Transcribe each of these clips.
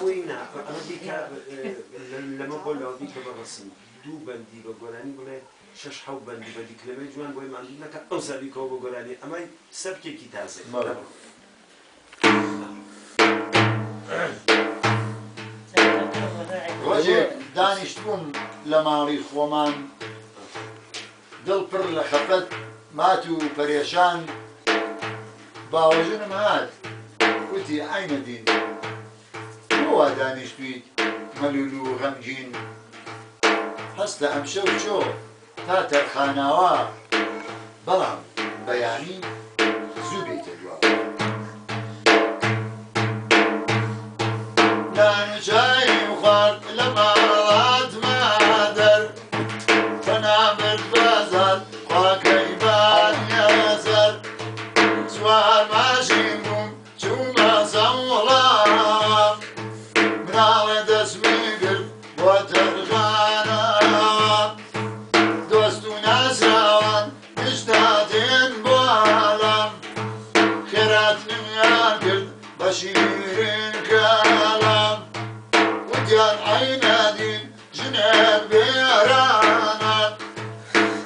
ئەوەینا ئەمە دیکە لەمە بۆ لاوی کە بەڕسم دوو بەندی بە گۆرانی بڵێ 6 بەندی بە دیکلەمە جوان بۆی ماندوو نەکە ئەو زەویکەوە بە گۆرانی ئەمە سەرکێکی تازە ڕۆژێک دانیشتبووم لە ماڵی خۆمان دڵ پڕ لە خەفەت مات و پەرێشان باوەژنم هات وتی ئاینە دین بۆ دانیشتویت مەلول و غەمگین هەستە ئەم شەو چۆ تا تەرخاناوە بەڵام بەیانی زوو بێتە دواوە دانوچای خوارد لە ماڵات مادەر تەنابەت بازار خواکەی بانیەزەر سوار ماشین بووم چوومە سەوڵاوە مناڵێ دەستمی کرد بۆ تەرخانەوە دۆست و ناسراوان هشتاتێن بۆڵام خێراتنمیان کرد بە شیرین کەڵام وتیان عینەدین ژنێک بێرانە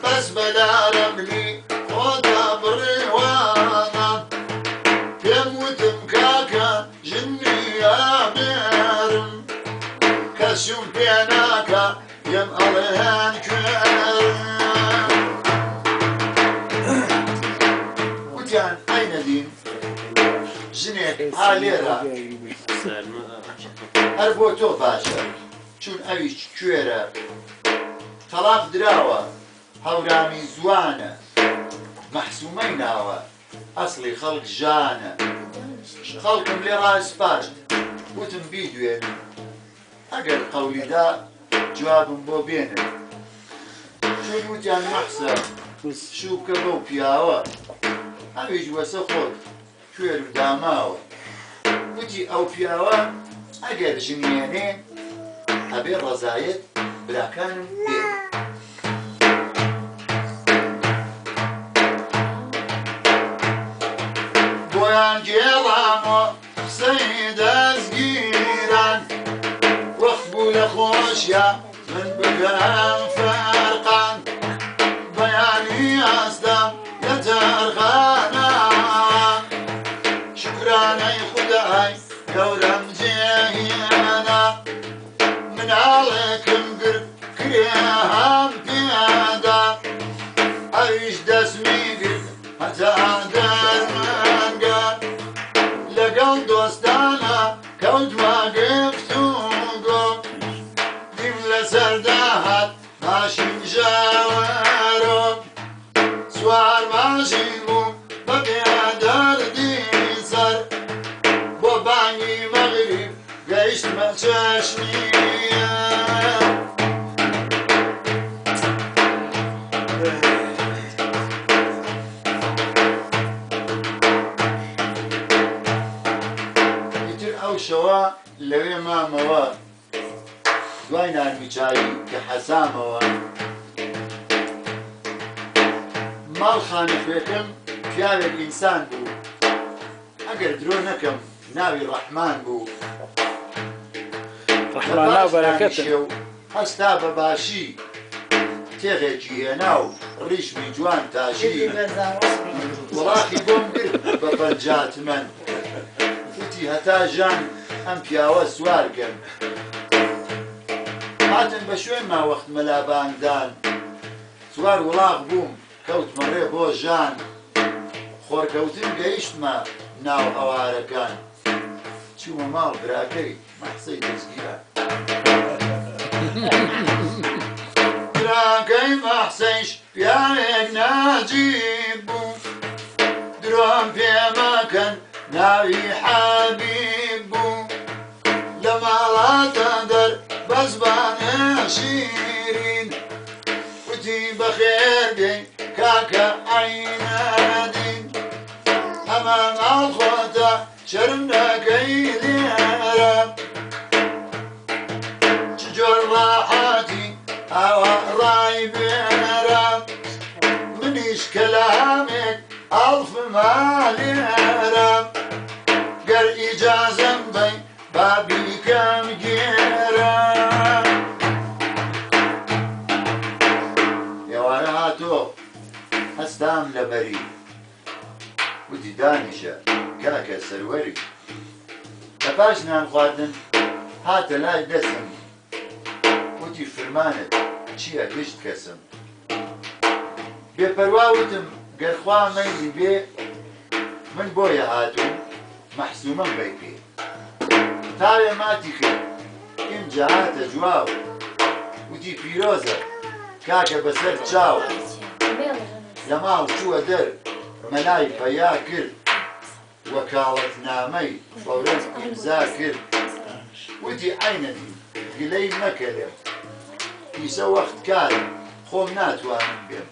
بەس بەلارە ملی خۆتا بڕێوانە پێم وتم کاکە ژنیە بێرم کەسوم پێ ناکە پێم ئەڵێن کوێرم وتیان عینەدین ژنێک ئالێرە هەر بۆ تۆ باشە چون ئەویش کوێرە تەلاق دراوە هەورامی زوانە مەحسومەی ناوە ئەسڵی خەڵک ژانە خەڵکم لێ ڕاسپارد وتم بیدوێنم ئەگەر قەولیدا جوابم بۆ بێنن چون وتیان مەحسە شوو بکە بەو پیاوە ئەویش وەسە خۆت کوێر و داماوە وتی ئەو پیاوە ئەگەر ژنیێنێ ئەبێ ڕەزایەت براکانم بێن بۆیان گێڵامەوە قسەی دەستگیران وەخت بوو لە خۆشیە من بگەم فەرقان بەیانی ئاستام لە تەرخانە شکرانەی خودای گەورەم جێهێنا مناڵێکم گرت کرێهام پێدا ئەویش دەستمی گرت هەتا دەرمانگە لەگەڵ دۆستانە کەوتوە گفتوگۆ دیم لەسەردا هات ماشین ژەوەرۆ سوار ماشین بوو بە بێدەردی سەر بۆ بانگی مەغریب گەیشتمە چەشمیە ئیتر ئەو شەوە لەوێ مامەوە دوای نارمیچایی کە حەسامەوە ماڵ خانەخوێکم پیاوێک ئینسان بوو ئەگەر درۆ نەکەم ناوی ڕەحمان بوو ڕەحمانە و بەرەکەتە هەستا بە باشی تێغێکی هێنا و ڕیشمی جوان تاشی وڵاخی بۆم گرت بە پەنجاتمەن وتی هەتا ژان ئەم پیاوە سوارگەن هاتن بە شوێن ماوەخت مەلابانگدان سوار وڵاغ بووم کەوتمە ڕێ بۆ ژان خۆرکەوتن گەیشتمە ناو هەوارەکان چوومە ماڵ براکەی مەحسەی دەستگیران براکەی مەحسەیش پیاوێک ناجیب بوو درۆم پێمەکەن ناوی حەبیب بوو لە ماڵاتە دەر بە زبانە شیرین وتی بەخێر بێی کاکە عینەدین ئەمە ماڵ خۆتە شەرم نەکەی لێرە چ جۆر ڕاحەتی ئاوا ڕای بێرە منیش کەلامێک ئەڵفما لێرە گەر ئیجازەم بەی بابی گەمگێرە ئێوارە هاتۆ هەستام لەبەری وتی دانیشە کاکە سەروەری لە پاش نان خواردن هاتە لای دەستم وتی فرمانت چییە گشت کەسم بێپەروا وتم گەرخوا مەیلی بێ من بۆیە هاتووم مەحسوومەم بەی پێ تاوێ ماتی کرد ئینجا هاتە جواو وتی پیرۆزە کاکە بەسەر چاو لە ماڵ چووە دەر مەلای پەیا کرد وەکاڵەتنامەی فەورەن ئیمزا کرد وتی عینەدی گلەی مەکەرێ پیسە وەخت کارم خۆم ناتوانم بێم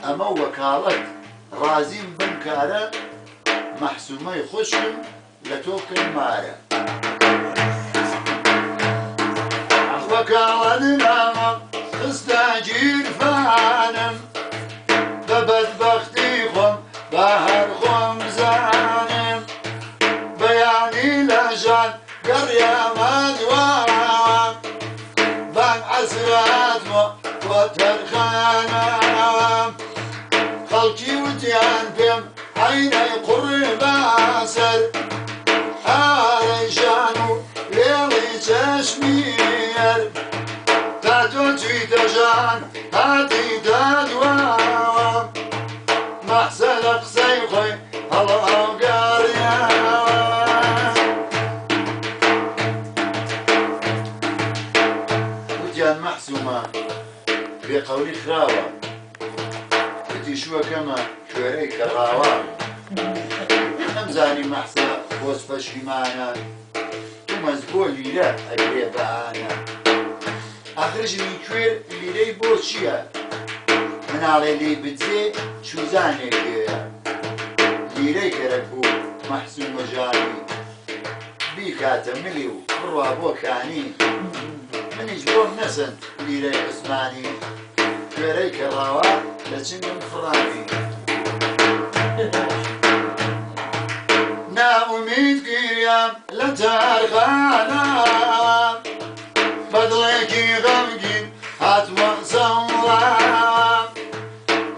ئەمە وەکاڵەت ڕازیم بم کارە مەحسوومەی خوشکم لە تۆ کردمارە وەکاڵەتنامە خستە گیرفانم بە بەدبەختی خۆم بە هەر خۆم بزانم بەیانی لە ژان گەڕیامە دواوە بانگ عەسراتمە بۆ تەرخانەوە خەڵکی وتیان پێم عینەی قوڕی بەسەر ئارەی ژان و لێڵی چەشمیر تا تۆ چوویتە ژان هاتیتە دواوە مەحسە لە قسەی خۆی هەڵاوگەڕیەوە وتیان مەحسوومە بێقەولی خراوە وتی شووەکەمە کوێرەی کەڕاوە نەمزانی مەحسە بۆس پەشیمانە تو مەزبۆ لیرە ئەگرێ بەهانە ئاخرژمی کوێر لیرەی بۆ چییە مناڵێ لێی بجێ چوزانێکێە لیرەی گەرەک بوو مەحسوومە ژانی بیکاتە ملی و بڕوا بۆ کانی منیش بۆم نەسن لیرەی عوسمانی کوێرەی کەڕاوە لە چنگم فڕانی ناومید گیریام لە تارخانە بەدڵێکی غەمگین هاتووە سەوڵام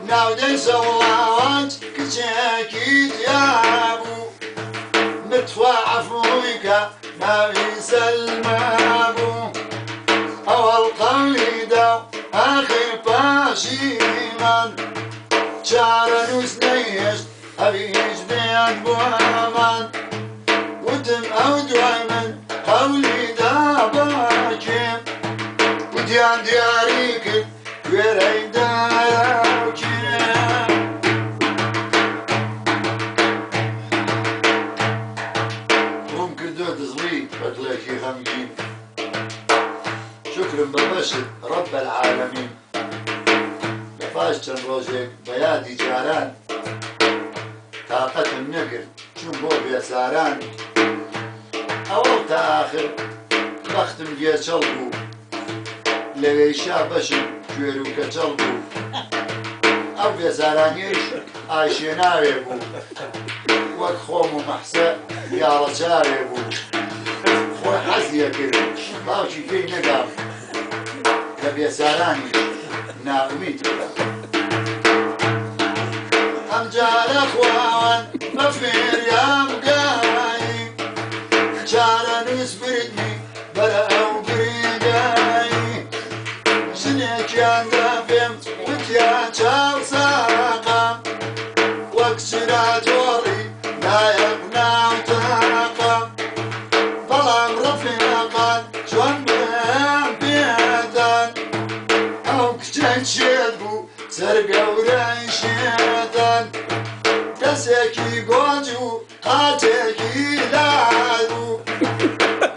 ناودەی سەوڵاوەت کچێکی تیابوو متوا عەفوی کە ناوی سەلمە بوو ئەوەڵ قەولیدا و ئاخر پاشیمان چارە نووس نەیهێشت ئەویش بێن بۆمان وتم ئەو دوای من قەولیدا باکێم وتیان دیاری کرد کوێرەی داراوکێم ڕووم کردووە دزڵی بەدڵێکی غەمگین شکرم بەبەشت ڕەب العالەمین لە پاش چەند ڕۆژێک بە یادی جاران تاقەتم نەکرد چوون بۆ بێساران ئەوەڵ تا ئاخر بەختم گێچەڵ بوو لەوێیشا بەشم کوێر و کەچەڵ بوو ئەو بێزارانیش ئاشێناوێ بوو وەک خۆم و مەحسە یاڵەچاوێ بوو خۆی حەزیە کرد باوکی پێی نەگام لە بێزارانی ناومید ئەمجارە خواوەن بە فێریام گایی چارە نووس بردنی بەرە ئەو گریگایی ژنێکیاندا پێم وتیان چاو ساقام وەک چراتۆڕی لایەق ناو تاقام بەڵام ڕەفیقان چۆن بێم پێدان ئەو کچەی شێت بوو سەرگەورەی شێدان دەسێکی گۆنج و قاچێکی لای بوو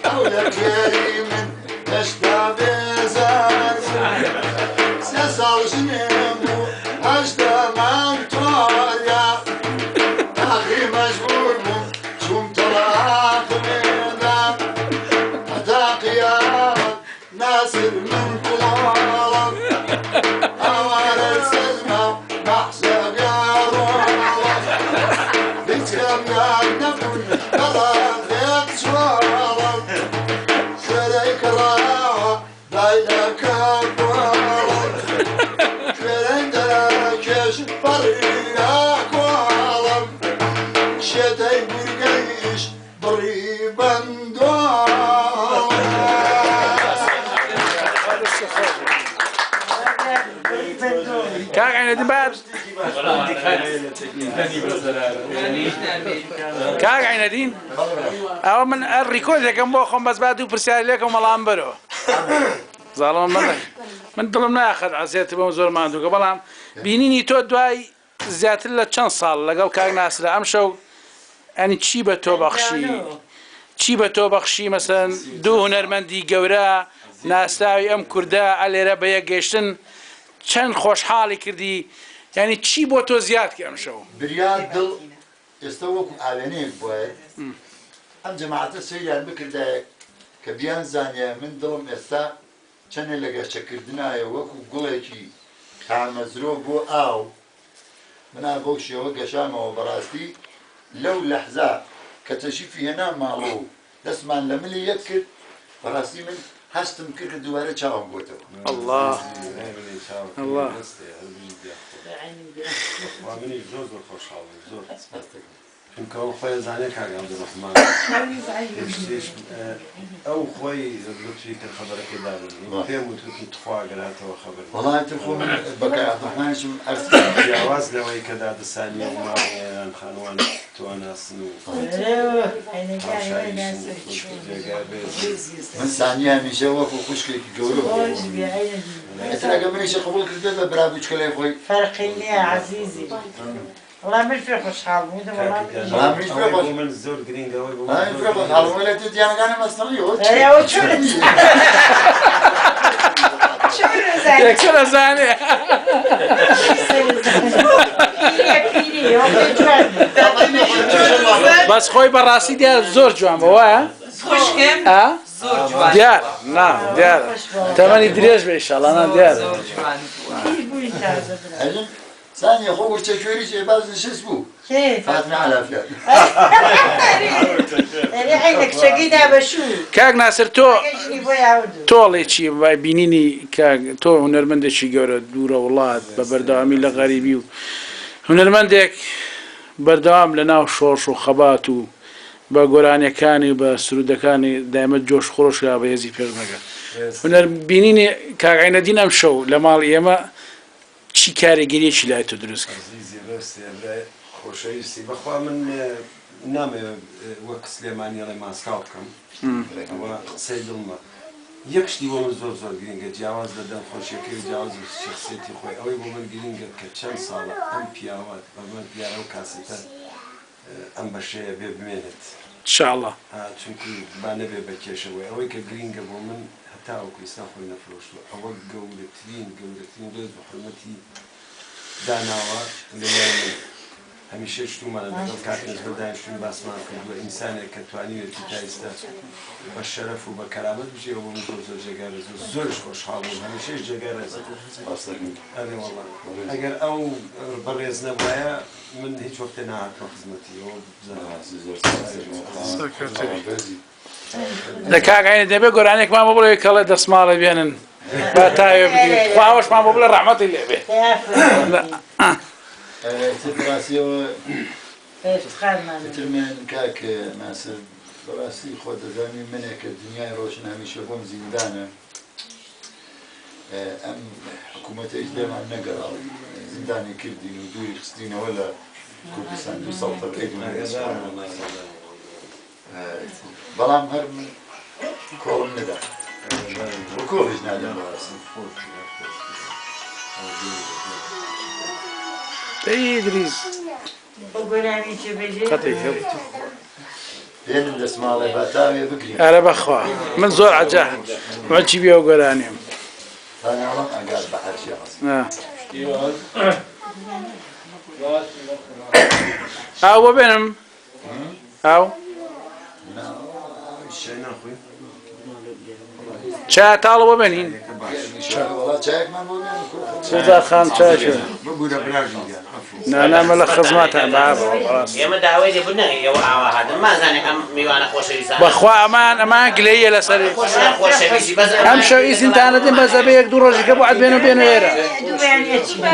ئەو لە کوێری من هێشتا بێزار بوو سێ ساڵ ژنێم بوو هەشتا مانگ تۆریا ئاخی مەجبور بووم چووم تەڵاق بێدام هەتا قیامەت ناسر من کوڵاڵم ئەوانە سەزمە و مەحسە گەڕۆڵم بچکەم یار نەبوون بەڵام لێک چۆڵم عينك أقوالك كرندنا كش بريك والم شتي برقيش بريبان دوام كاك عين بعد كاك عين دين أو من الريكورد لكم بوخم بس بعدو برسال لكم الله أمبرو ظالم من ظلمنا أخذ عزيت بمزور ما عنده قبل بينيني تو دواي زيادة له كم صار لقال كاك ناس لا أمشوا يعني تشيبة تو بخشي تشيبة تو بخشي مثلا دو هنرمندي جورا ناس تاوي أم كردا على ربيع جيشن چەند خۆشحاڵی کردی یعنی چی بۆ تۆ زیاد کە ئەمشەو بریان دڵ ئێستا وەکو ئاوێنەیەک بووە ئەم جەماعەتە سەیریان بکردایە کە بیان زانیە من دڵم ئێستا چەندێک لە گەشتەکردنایە وەکو گوڵێکی کامەزرۆ بۆ ئاو منا بەو شێوە گەشامەوە بەڕاستی لەو لەحزا کە تەشریفی هێنا ماڵۆ و دەستمان لە ملی یەک کرد بەڕاستی من هەستم کرد کە دووارە چاوم بۆتەوە الله الله منی زۆر زۆر خۆشحاڵم زۆر چونکە ئەو خۆی زانێ کاگام دەڕحمان ئەو خۆی لوتفی کرد خەبەرەکەی دابن پێم وتوتی تخوا گەراتەوە خەبەر وەڵای تر خۆ من بەکە عەبدوڕحمانشم ئەرز جیاواز لەوەی کە دادەسانیە و ماڵیان خانوان تواناسن و من سانیە هەمیشە وەکو خوشکێکی گەورە ئێتر ئەگە منیشە قبوڵ کردێت بە برا دووچکەلەی خۆی فەرقی نییە عەزیزی والله من في خوشحال بود والله من زۆر گرنگەوەی بۆ هەڵوەی لە تو دیانەکانە مەستەڵیەوە یەکسەر ئەزانێ بەس خۆی بەڕاستی دیار زۆر جوان بە وایە دیار نا دیار تەمەنی درێژ بێ ئینشاڵڵا نا دیار ثانية خو ورتشوري شيء باز نشس بو كيف فاتنا على فلان يعني عينك شقيدة بشو كاك ناصر تۆڵێ چی بینینی تۆ هونەرمەندێکی گەورە دوورە وڵات بە بەردەوامی لە غەریبی و هونەرمەندێک بەردەوام لە ناو شۆڕش و خەبات و بە گۆرانیەکانی بە سرودەکانی دایمە جۆش خۆشیا بە هێزی پێشمەگە هونەر بینینی کاک عینەدین ئەم شەو لە ماڵی ئێمە چی کارێگەریەکی لای تۆ دروست خۆشەویستی بەخوا من نامێ وەک سلێمانیەڵێ ماسکاو بکەم ئەوە قسەی دڵمە یەک شتی بۆ من زۆر زۆر گرنگە جیاواز لە دەم خۆشیەکەی و جیاواز شخصیەتی خۆی ئەوەی بۆ من گرنگە کە چەند ساڵە ئەم پیاوە بەمە دیارە و کاسێتە ئەم بەشەیە بێ بمێنێت انشاءالله چونکی با نەبێ بە کێشەوەی ئەوەی کە گرنگە بۆ من هەتاوەکو ئێستا خۆی نەفرۆشتووە ئەوە گەورەترین دۆست بە حورمەتی داناوە لەلای من هەمیشە شتومانە لەگەڵ کاتێک بە دانیشتووی باسمان کردووە ئینسانێک کە توانیوێتی تا ئێستا بە شەرەف و بە کەرامەت بژێەوە بۆ من زۆر جێگارە زۆرش خۆشحاڵ بووم هەمیشەش جێگارە ئەرێ وەڵڵا ئەگەر ئەو بەڕێز نەبوایە من هیچ وەختێ نهاتمە خزمەتیەوە لە کاک عینە دەبێ گۆرانێکمان بۆ بڵێ کەڵێ دەسماڵە بێنن با تاوێ بگیر خواوەشمان بۆ بڵێ ڕەحمەتی لێ بێ براسیەوە ترمێن کاک ناسر بەڕاستی خۆ دەزانی منێک کە دنیای ڕۆشن هەمیشە بۆم زیندانە ئەم حکوومەتە هیچ لێمان نەگەڕاوە زیندانی کردین و دووری خستینەوە لە کوردستان دوو سەڵتەکەی بەڵام هەر من کۆڵم نەدا کۆڵیش نادەم بەڕاستی تەیدریس پێنم دەسماڵێ باتاوێ بگرین ئەرە بەخوا من زۆر عەجاب وەچی بێ و گۆرانیم تاناوەم ئەگار بە هەرچی ئەسم ئاو بۆ بێنم ئاو چای تاڵە بۆ بێنین وڵات چایەکمان بۆ سێزار خان چای بگورە براژم نانامە لە خزمەتان بابڕاست ئێمە داوای لێ بنەوەی ئەوە ئاوا هاتن مازانێ ئەم میوانە خۆشەویستان بەخوا ئەمان گلەیە لەسەر خۆشەویستی بەس ئەم شەو ئیزنتانە دێن بەس دەبێ یەک دوو ڕۆژێکە بۆ عەد بێنە بێنە ئێرە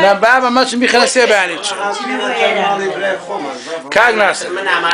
نە بابە مەچم بیخەنە سێ بەیانی چ کاک ناسر من ئامان